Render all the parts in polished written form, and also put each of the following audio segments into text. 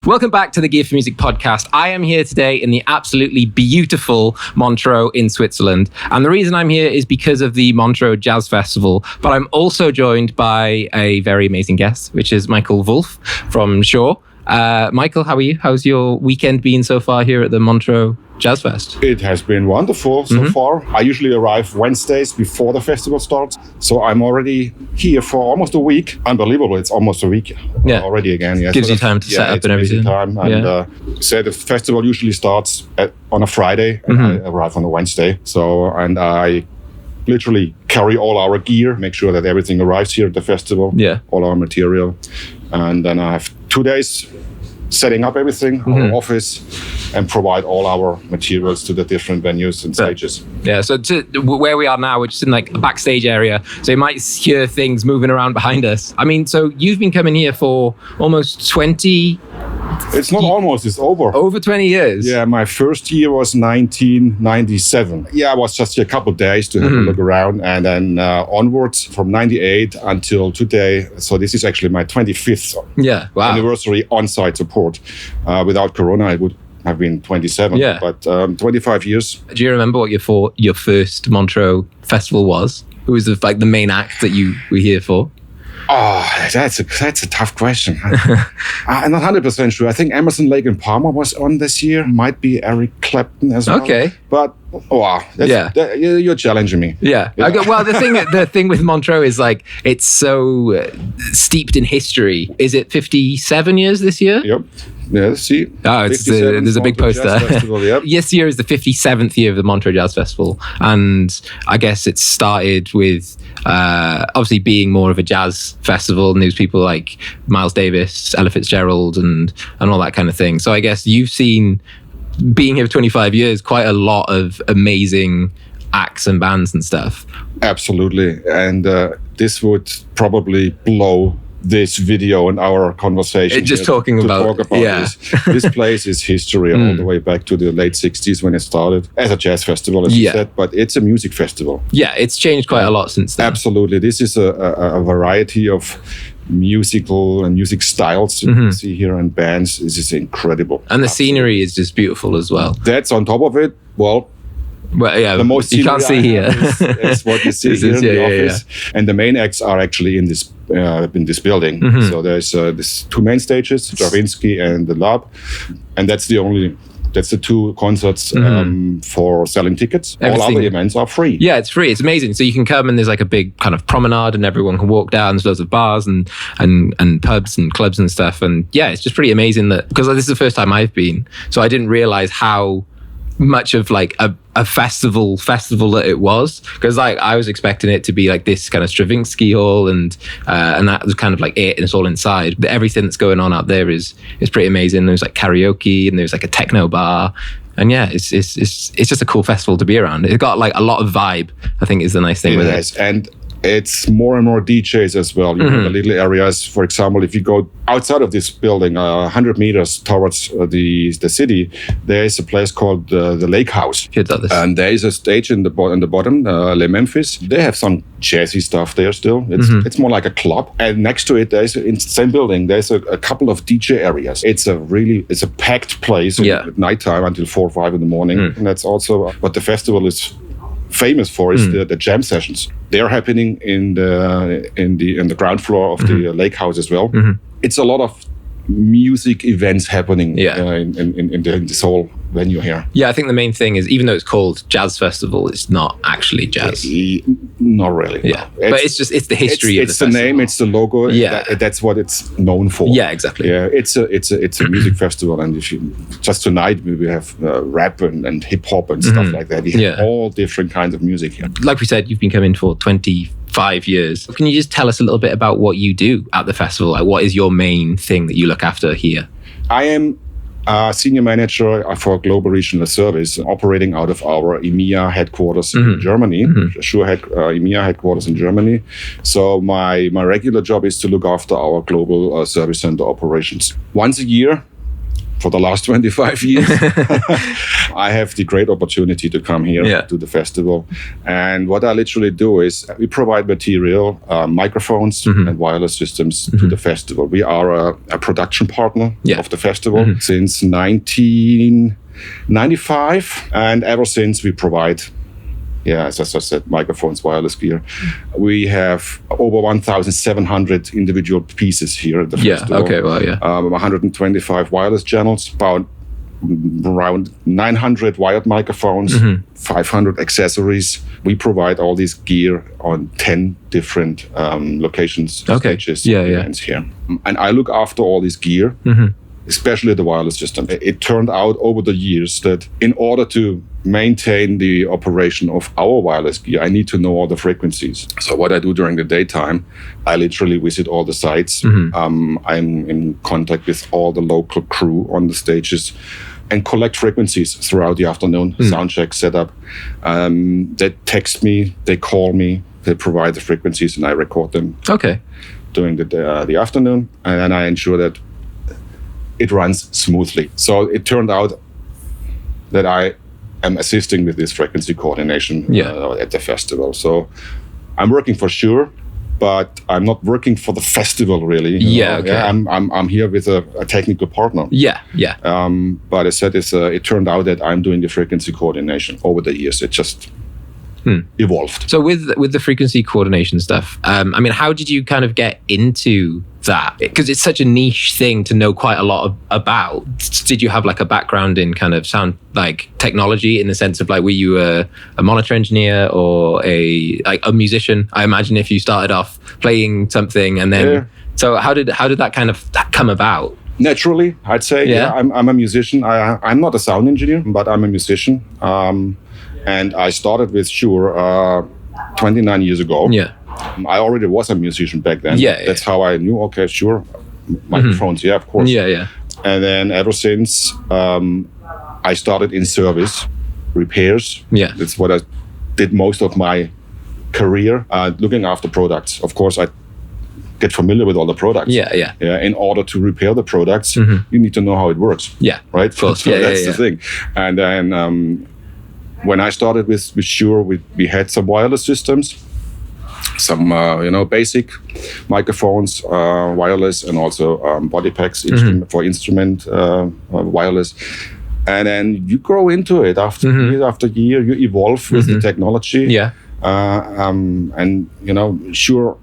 Welcome back to the Gear4Music podcast. I am here today in the absolutely beautiful Montreux in Switzerland. And the reason I'm here is because of the Montreux Jazz Festival. But I'm also joined by a very amazing guest, which is Michael Wolf from Shure. Michael, how are you? How's your weekend been so far here at the Montreux Jazz Fest? It has been wonderful so far. I usually arrive Wednesdays before the festival starts. So I'm already here for almost a week. Unbelievable. It's almost a week already again. Yeah. Gives you time to set up and everything. Time. And so the festival usually starts on a Friday and I arrive on a Wednesday. And I literally carry all our gear, make sure that everything arrives here at the festival, all our material. And then I have 2 days setting up everything, our office, and provide all our materials to the different venues and stages. Yeah, so where we are now, we're just in like a backstage area. So you might hear things moving around behind us. I mean, so you've been coming here for almost 20... It's not almost, it's over. Over 20 years? Yeah, my first year was 1997. Yeah, I was just here a couple of days to have a look around. And then onwards from 98 until today. So this is actually my 25th anniversary on-site support. Without Corona, it would have been 27. Yeah. But 25 years. Do you remember what your first Montreux festival was? Who was the main act that you were here for? Oh, that's a tough question. I'm not 100% sure. I think Emerson, Lake and Palmer was on this year. Might be Eric Clapton as well. Okay. But you're challenging me. Yeah. Well, the thing with Montreux is it's so steeped in history. Is it 57 years this year? Yep. Yeah, see. Oh, there's a big poster. This year is the 57th year of the Montreux Jazz Festival. And I guess it started with obviously being more of a jazz festival. And there's people like Miles Davis, Ella Fitzgerald, and all that kind of thing. So I guess you've seen, being here for 25 years, quite a lot of amazing acts and bands and stuff. Absolutely. And this would probably blow this video and our conversation. Just talking about this. This place is history all the way back to the late 60s when it started as a jazz festival, as you said, but it's a music festival. Yeah, it's changed quite a lot since then. Absolutely. This is a variety of musical and music styles that you see here and bands. This is incredible. And the scenery is just beautiful as well. That's on top of it. Well, yeah, the most you can't see here. is what you see here in the office. And the main acts are actually in this building. So there's two main stages, Stravinsky and the Lab. And that's the two concerts for selling tickets. All other events are free. Yeah, it's free. It's amazing. So you can come and there's a big kind of promenade and everyone can walk down. There's loads of bars and pubs and clubs and stuff. And yeah, it's just pretty amazing because this is the first time I've been. So I didn't realize how much of a festival that it was, because I was expecting it to be this kind of Stravinsky hall and that was kind of it and it's all inside, but everything that's going on out there is pretty amazing. There's karaoke and there's a techno bar, and yeah, it's just a cool festival to be around. It got a lot of vibe, I think, is the nice thing with it. And it's more and more DJs as well. You know, the little areas, for example, if you go outside of this building, 100 meters towards the city, there is a place called the Lake House. And there is a stage in the bottom, Le Memphis. They have some jazzy stuff there still. It's more like a club. And next to it, there's in the same building, there's a couple of DJ areas. It's a packed place at nighttime until 4 or 5 in the morning. And that's also what the festival is famous for, is the jam sessions. They're happening in the ground floor of the Lake House as well. It's a lot of music events happening in this whole venue here. Yeah, I think the main thing is, even though it's called Jazz Festival, it's not actually jazz. Not really. Yeah, no. But it's the history of the festival. It's the name, it's the logo. Yeah, that's what it's known for. Yeah, exactly. Yeah, it's a music festival, and just tonight we have rap and hip hop and stuff like that. We have all different kinds of music here. Like we said, you've been coming for 25 years. Can you just tell us a little bit about what you do at the festival? What is your main thing that you look after here? I am senior manager for global regional service, operating out of our EMEA headquarters in Germany, Shure EMEA headquarters in Germany. So my regular job is to look after our global service center operations. Once a year, for the last 25 years, I have the great opportunity to come here to the festival. And what I literally do is we provide material, microphones and wireless systems to the festival. We are a production partner of the festival since 1995. And ever since we provide, as I said, microphones, wireless gear. We have over 1,700 individual pieces here at the festival. 125 wireless channels, about around 900 wired microphones, 500 accessories. We provide all this gear on 10 different locations, stages, events here. And I look after all this gear, especially the wireless system. It turned out over the years that in order to maintain the operation of our wireless gear, I need to know all the frequencies. So what I do during the daytime, I literally visit all the sites. I'm in contact with all the local crew on the stages and collect frequencies throughout the afternoon, sound check, setup. They text me, they call me, they provide the frequencies and I record them during the afternoon. And then I ensure that it runs smoothly. So it turned out that I am assisting with this frequency coordination at the festival. So I'm working for Shure, but I'm not working for the festival really. I'm here with a technical partner. But I said it turned out that I'm doing the frequency coordination over the years. It just evolved. So with the frequency coordination stuff, I mean, how did you kind of get into that? Because it's such a niche thing to know quite a lot about. Did you have like a background in kind of sound like technology in the sense of like, were you a monitor engineer or a musician? I imagine if you started off playing something and then so how did that kind of come about? Naturally, I'd say. I'm a musician. I'm not a sound engineer, but I'm a musician. And I started with Shure 29 years ago. I already was a musician back then. That's how I knew, Shure, microphones, of course. And then ever since, I started in service, repairs. That's what I did most of my career, looking after products. Of course, I get familiar with all the products. In order to repair the products, you need to know how it works. Right? Of course. So that's the thing. And then when I started with Shure, we had some wireless systems, some basic microphones, wireless, and also body packs for instrument wireless. And then you grow into it year after year. You evolve with the technology. And Shure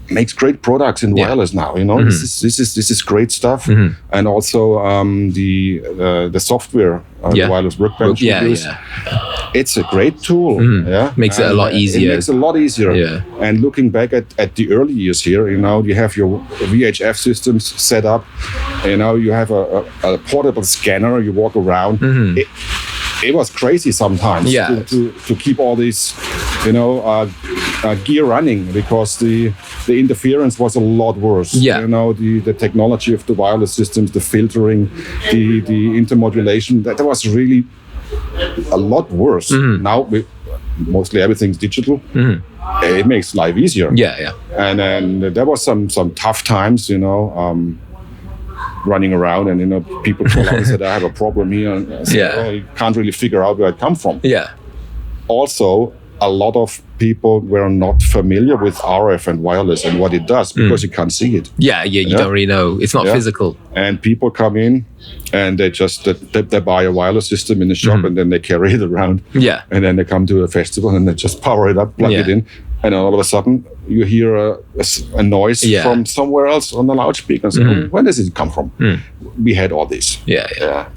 makes great products in wireless now. This is great stuff. And also the software, the wireless workbench we use. It's a great tool. Makes it a lot easier. It makes it a lot easier. And looking back at the early years here, you have your VHF systems set up. You have a portable scanner. You walk around. It was crazy sometimes to keep all these, gear running because the interference was a lot worse. The technology of the wireless systems, the filtering, the intermodulation, that was really a lot worse. Now mostly everything's digital. It makes life easier. And then there was some tough times, running around and people call out and said I have a problem here and I said, you can't really figure out where it come from. Also, a lot of people were not familiar with RF and wireless and what it does because you can't see it. You don't really know. It's not physical. And people come in and they just they buy a wireless system in the shop and then they carry it around. And then they come to a festival and they just power it up, plug it in, and all of a sudden you hear a noise from somewhere else on the loudspeaker. So where does it come from? We had all this.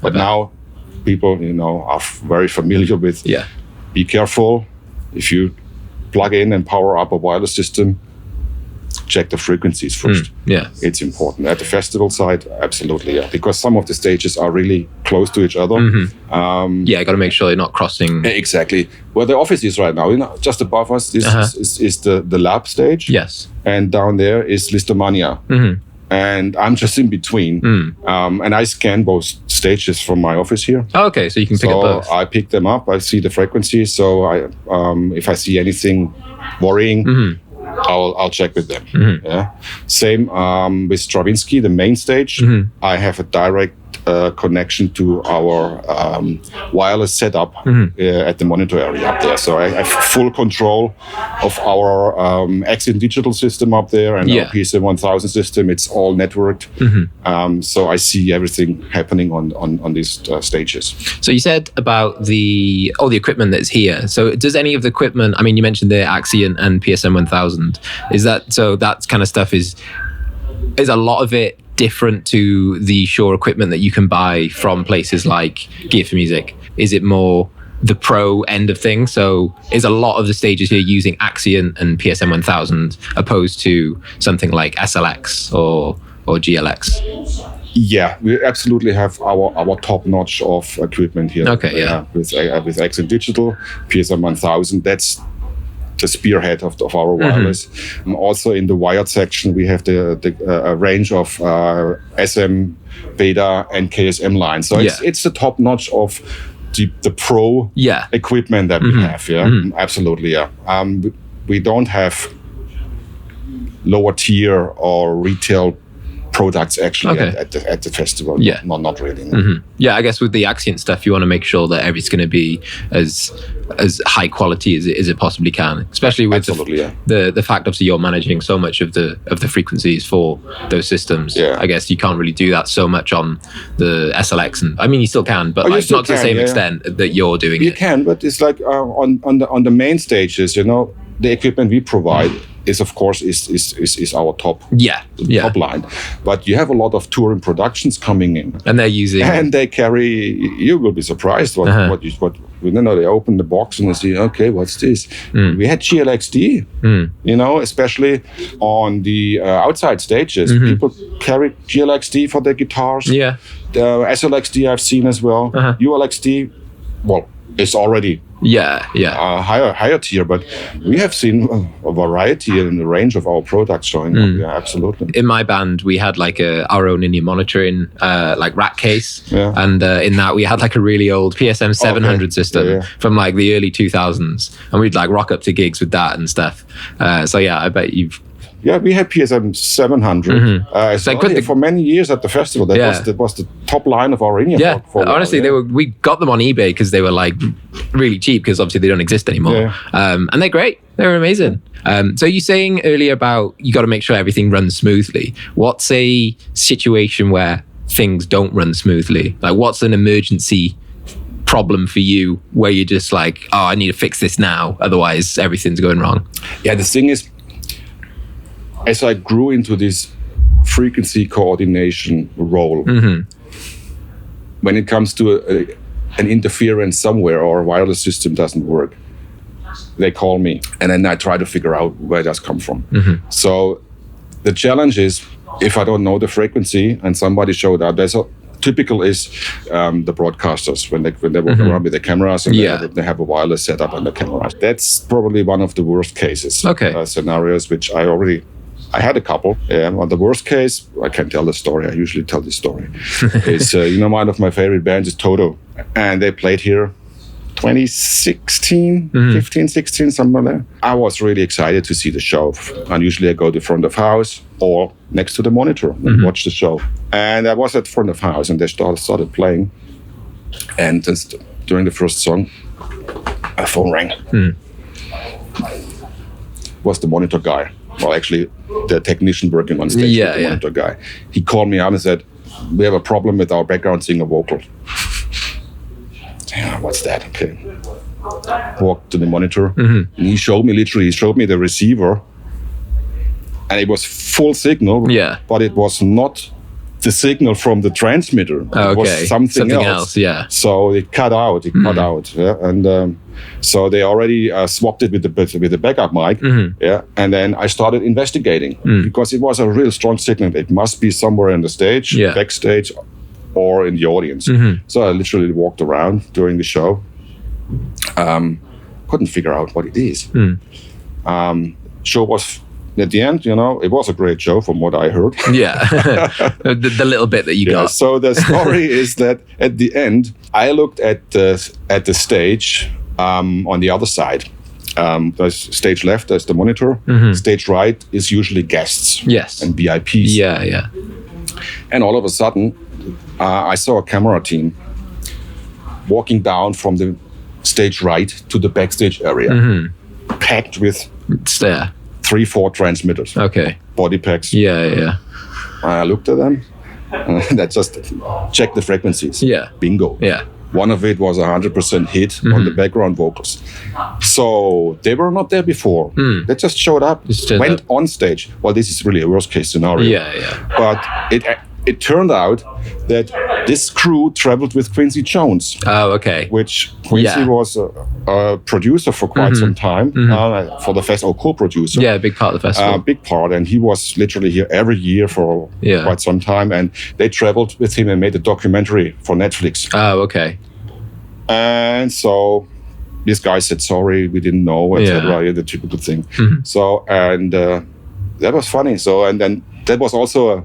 But now people, are very familiar with. Be careful. If you plug in and power up a wireless system, check the frequencies first. It's important. At the festival side, absolutely, because some of the stages are really close to each other. Got to make sure they're not crossing. Exactly. Where the office is right now, just above us, is the lab stage. And down there is Listomania. And I'm just in between. And I scan both stages from my office here. So you can pick up both. I pick them up. I see the frequencies. So if I see anything worrying, I'll check with them. Same with Stravinsky, the main stage. I have a direct connection to our wireless setup at the monitor area up there. So I have full control of our Accent digital system up there and our PSM 1000 system. It's all networked. So I see everything happening on these stages. So you said about all the equipment that's here. So does any of the equipment, I mean, you mentioned the Accent and PSM 1000. Is that, so that kind of stuff is a lot of it different to the Shure equipment that you can buy from places like Gear4Music? Is it more the pro end of things? So is a lot of the stages here using Accent and PSM 1000 opposed to something like SLX or GLX? Yeah, we absolutely have our top notch of equipment here. Okay, with Accent Digital, PSM 1000. That's the spearhead of our wireless. And also in the wired section, we have a range of SM, Beta, and KSM lines. So it's the top notch of the pro equipment that we have. Absolutely. We don't have lower tier or retail products actually at the festival. Not really. No. Yeah, I guess with the Accent stuff, you want to make sure that everything's going to be as high quality as it possibly can. Especially with the fact, obviously, you're managing so much of the frequencies for those systems. I guess you can't really do that so much on the SLX, and I mean you still can, but like, not to the same extent that you're doing. You can, but it's like on the main stages, the equipment we provide is of course is our top line, but you have a lot of touring productions coming in, and they carry. You will be surprised what they open the box and they see, okay, what's this? We had GLXD, especially on the outside stages. People carry GLXD for their guitars. The SLXD I've seen as well. ULXD, well, it's already higher tier, but we have seen a variety in the range of our products showing up. Yeah, absolutely. In my band, we had like our own in-ear monitoring like rack case, and in that we had like a really old PSM 700 system from like the early 2000s, and we'd like rock up to gigs with that and stuff. So yeah, I bet you've. Yeah, we had PSM 700 for many years at the festival. That was the top line of our in-ear. Honestly, we got them on eBay because they were like really cheap, because obviously they don't exist anymore. And they're great. They're amazing. So you're saying earlier about you got to make sure everything runs smoothly. What's a situation where things don't run smoothly? Like, what's an emergency problem for you where you're just like, oh, I need to fix this now, otherwise everything's going wrong? Yeah, the thing is, as I grew into this frequency coordination role, when it comes to an interference somewhere or a wireless system doesn't work, they call me, and then I try to figure out where it does come from. So the challenge is, if I don't know the frequency and somebody showed up, there's a typical is the broadcasters when they walk around with the cameras and they have a wireless setup on the cameras. That's probably one of the worst cases. Scenarios, which I had a couple. On the worst case, I can tell the story. I usually tell this story. It's one of my favorite bands is Toto, and they played here 2016, 15, 16, somewhere there. I was really excited to see the show. And usually I go to front of house or next to the monitor and watch the show. And I was at front of house and they started playing. And just during the first song, a phone rang. Was the monitor guy. Well, actually, the technician working on stage with the monitor guy. He called me up and said, we have a problem with our background singer vocal. What's that? Okay. Walked to the monitor, and he showed me the receiver, and it was full signal, but it was not the signal from the transmitter. It was something else. So it cut out. And so they already swapped it with the backup mic. And then I started investigating because it was a real strong signal. It must be somewhere on the stage, backstage, or in the audience. So I literally walked around during the show. Couldn't figure out what it is. Show was, at the end, it was a great show from what I heard. The little bit that you got. So the story is that at the end, I looked at the stage on the other side. There's stage left, there's the monitor. Stage right is usually guests and VIPs. And all of a sudden, I saw a camera team walking down from the stage right to the backstage area, packed with It's there. 3-4 transmitters, Okay. body packs. Yeah. I looked at them, and I just checked the frequencies. Yeah. Bingo. Yeah. One of it was 100% hit on the background vocals. So they were not there before. They just showed up, went on stage. Well, this is really a worst case scenario. Yeah. But it turned out that this crew traveled with Quincy Jones. Oh, okay. Which Quincy was a producer for quite some time, for the festival, co-producer. Yeah, a big part of the festival. Big part, and he was literally here every year for quite some time. And they traveled with him and made a documentary for Netflix. Oh, okay. And so this guy said, sorry, we didn't know, etc. The typical thing. So, and that was funny. So, and then that was also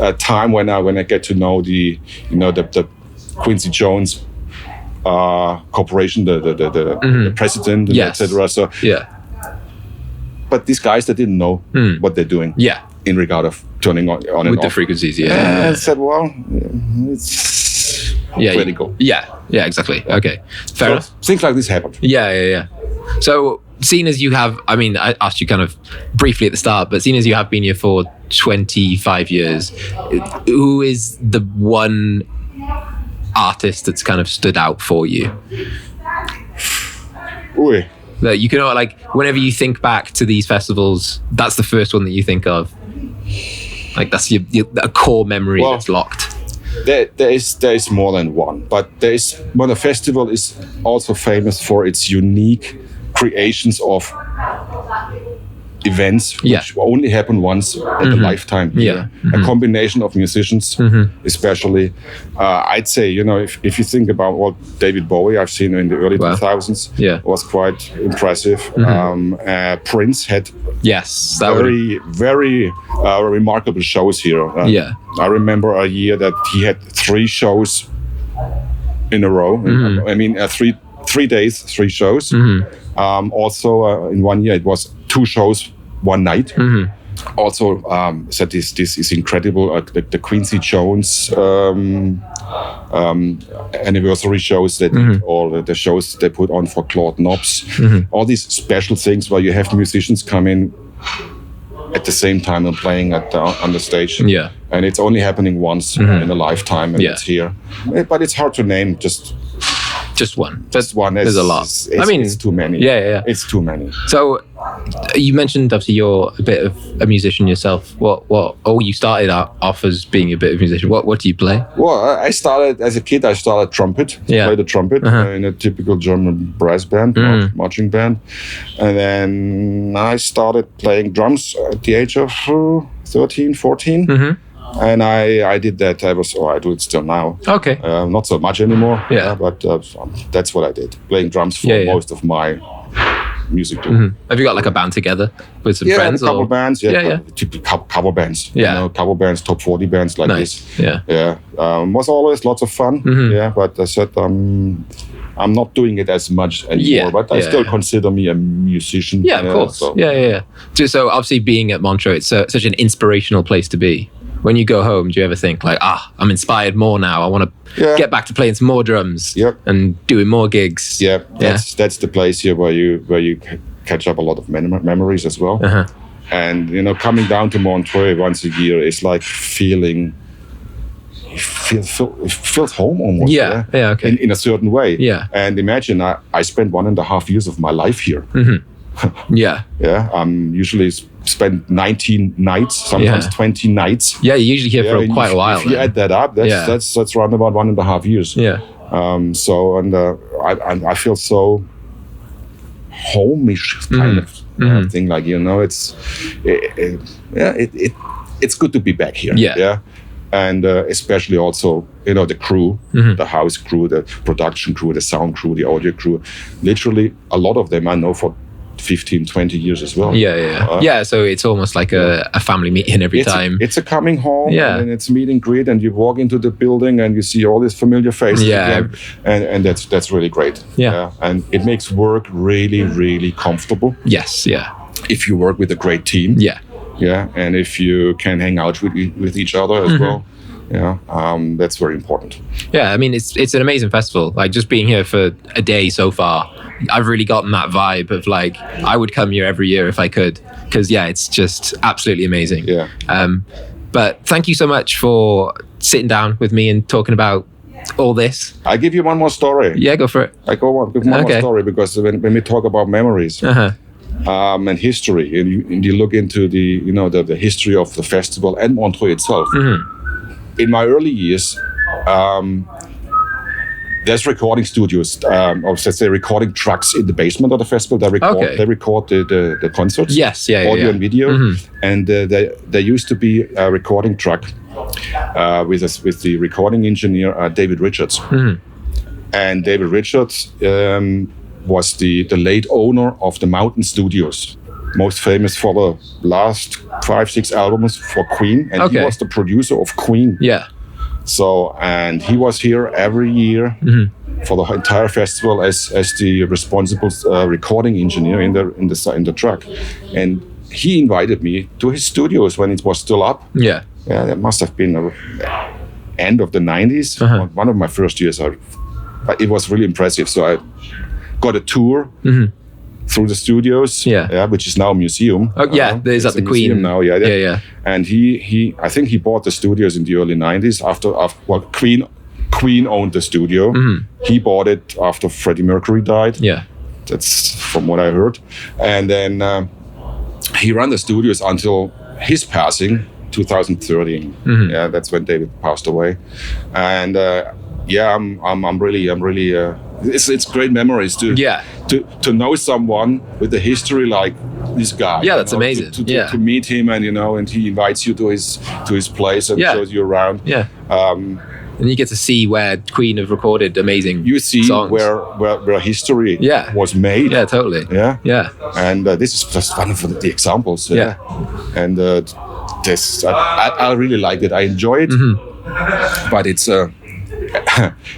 a time when I get to know the Quincy Jones corporation, the president, etc. So, but these guys, they didn't know what they're doing. Yeah. In regard of turning on and off. With the frequencies, And I said, well, it's pretty cool. Yeah, exactly. Okay. Fair enough. Things like this happen. Yeah. So, seeing as you have, I mean, I asked you kind of briefly at the start, but seeing as you have been here for 25 years, who is the one artist that's kind of stood out for you? Ooh. That you can, like, whenever you think back to these festivals, that's the first one that you think of. Like, that's a core memory that's locked. There is more than one, but the festival is also famous for its unique creations of events which only happen once in a lifetime here. A combination of musicians, especially. I'd say, if you think about what David Bowie I've seen in the early 2000s, was quite impressive. Prince had very remarkable shows here. I remember a year that he had 3 shows in a row. I mean, 3 days, 3 shows. Also, in one year, it was 2 shows one night. Also, said this is incredible. The Quincy Jones anniversary shows that or the shows they put on for Claude Knobs. All these special things where you have musicians come in at the same time and playing on the stage. And it's only happening once in a lifetime, and it's here. But it's hard to name just one. Just one. There's a lot. It's too many. Yeah. It's too many. So you mentioned obviously you're a bit of a musician yourself. You started off as being a bit of a musician. What do you play? Well, I started as a kid. I started trumpet. Played the trumpet in a typical German brass band, marching band, and then I started playing drums at the age of 13, 14. And I did that. I do it still now. Okay. Not so much anymore. But that's what I did. Playing drums for most of my music. Have you got like a band together with some friends? A couple bands. Typical cover bands. Cover bands, top 40 bands like this. Was always lots of fun. But I said I'm not doing it as much anymore. But I still consider me a musician. Yeah, of course. So obviously being at Montreux, it's such an inspirational place to be. When you go home, do you ever think like, I'm inspired more now. I want to get back to playing some more drums and doing more gigs. That's the place here where you catch up a lot of memories as well. And coming down to Montreux once a year is like feeling. It feels home almost. Okay. In a certain way. And imagine I spent 1.5 years of my life here. Usually spend 19 nights, sometimes 20 nights. You're usually here for quite a while. If you add that up, that's around about 1.5 years. I feel so homeish kind of thing. Like it's good to be back here. And especially also the crew, the house crew, the production crew, the sound crew, the audio crew. Literally, a lot of them I know for 15, 20 years as well. So it's almost like a family meeting every time. It's a coming home, and it's meet and greet, and you walk into the building and you see all these familiar faces again, and that's really great. And it makes work really, really comfortable. If you work with a great team. And if you can hang out with each other as well. Yeah, that's very important. Yeah, I mean, it's an amazing festival. Like, just being here for a day so far, I've really gotten that vibe of like, I would come here every year if I could, because yeah, it's just absolutely amazing. Yeah. But thank you so much for sitting down with me and talking about all this. I give you one more story. Yeah, go for it. I go on with one more story, because when we talk about memories and history, and you look into the history of the festival and Montreux itself. In my early years, there's recording studios, or let's say recording trucks in the basement of the festival. They record the concerts. Yes, audio and video. And there used to be a recording truck with the recording engineer David Richards. And David Richards was the late owner of the Mountain Studios, most famous for the last 5-6 albums for Queen, and he was the producer of Queen. Yeah. So, and he was here every year for the entire festival as the responsible recording engineer in the truck, and he invited me to his studios when it was still up. Yeah, that must have been end of the 90s. One of my first years. It was really impressive. So I got a tour through the studios, which is now a museum. Oh yeah, there's at the Queen now. Yeah. And I think he bought the studios in the early 90s after Queen owned the studio. He bought it after Freddie Mercury died. Yeah, that's from what I heard. And then he ran the studios until his passing, 2013. Yeah, that's when David passed away. And I'm really. It's great memories to know someone with a history like this guy. Yeah, that's amazing. To meet him, and he invites you to his place and shows you around. Yeah. And you get to see where Queen have recorded amazing You see songs. where history was made. Yeah, totally. Yeah. And this is just one of the examples. Yeah. And this, I really like it. I enjoy it. But it's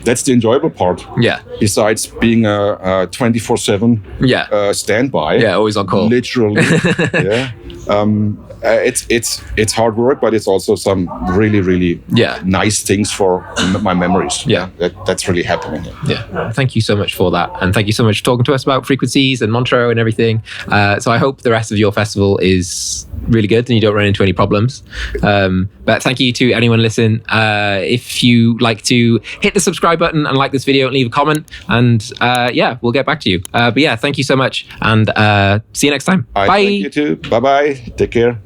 that's the enjoyable part. Yeah. Besides being a 24/7 standby. Yeah, always on call. Literally. It's hard work, but it's also some really nice things for my memories. Yeah, that's really happening. Yeah, thank you so much for that, and thank you so much for talking to us about frequencies and Montreux and everything. So I hope the rest of your festival is really good and you don't run into any problems. But thank you to anyone listening. If you like to hit the subscribe button and like this video and leave a comment, and we'll get back to you. But yeah, thank you so much, and see you next time. Bye. Thank you too. Bye bye. Take care.